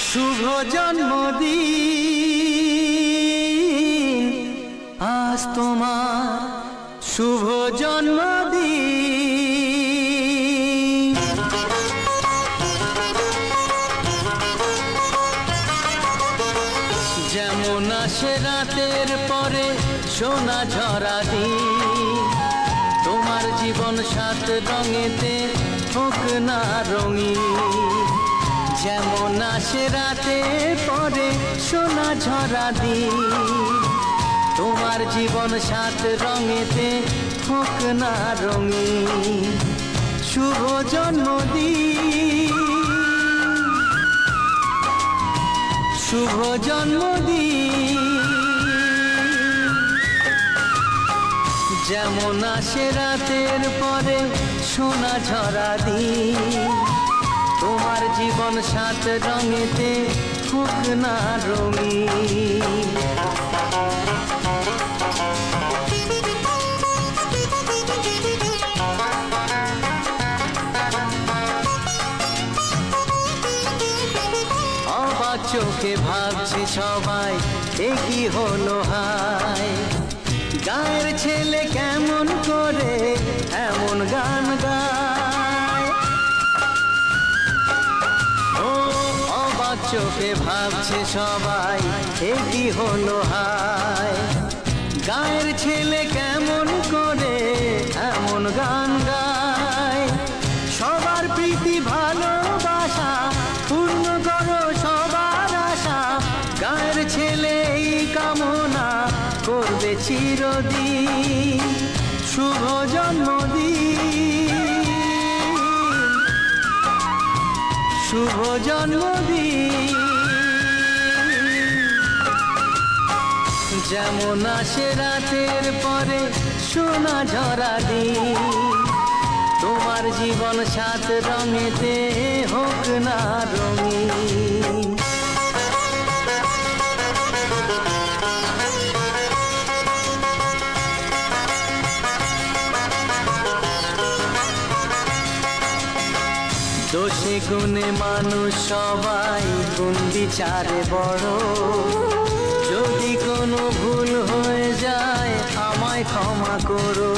শুভ জন্মদিন আজ তোমার, শুভ জন্মদিন। যেমন আসে রাতের পরে সোনা ঝরা দিন, তোমার জীবন সাত রঙেতে হোক না রঙিন। যেমন আসে রাতের পরে সোনা ঝরা দিন, তোমার জীবন সাত রঙেতে হোক না রঙিন। শুভ জন্মদিন, শুভ জন্মদিন। যেমন আসে রাতের পরে সোনা ঝরা দিন, তোমার জীবন সাত রঙেতে হোক না রঙিন। অবাক চোখে ভাবছে সবাই এ কি হলো হায়, গায়ের ছেলে কেমন করে এমন গান গায়। ও অবাক চোখে ভাবছে সবাই এ কি হলো হায়, গায়ের ছেলে কেমন করে এমন গান গায়। সবার প্রীতি ভালোবাসা পূর্ণ করো সবার আশা, গায়ের ছেলে এই কামনা করবে চিরদিন। শুভ জন্মদিন, শুভ জন্মদিন। যেমন আসে রাতের পরে সোনা ঝরা দিন, তোমার জীবন সাত রঙেতে হোক না রঙিন। দোষে গুণে মানুষ সবাই, গুণ বিচারে বড়। যদি কোনো ভুল হয়ে যায় আমায় ক্ষমা করো।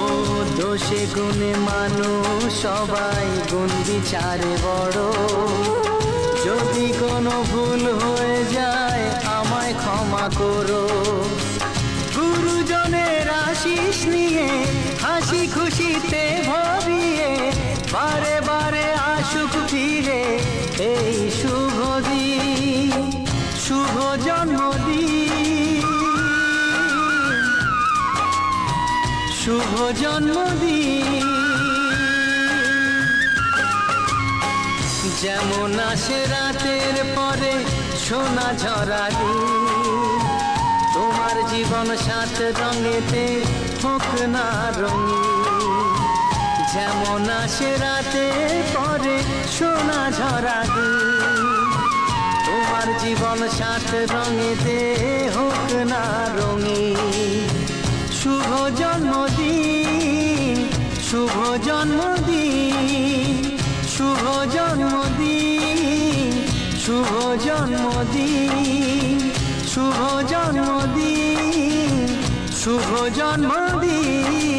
ও দোষে গুণে মানুষ সবাই, গুণ বিচারে বড়। যদি কোনো ভুল হয়ে যায় আমায় ক্ষমা করো। গুরুজনের আশিস নিয়ে হাসি খুশিতে ভরিয়ে, বারে বারে আসুক ফিরে এই শুভ দিন। শুভ জন্মদিন, শুভ জন্মদিন। যেমন আসে রাতের পরে সোনা ঝরা দিন, তোমার জীবন সাত রঙেতে হোক না রঙিন। যেমন আসে রাতের পরে সোনা ঝরা দিন, তোমার জীবন সাত রঙেতে হোক না রঙিন। শুভ জন্মদিন, শুভ জন্মদিন, শুভ জন্মদিন, শুভ জন্মদিন, শুভ জন্মদিন, শুভ জন্মদিন।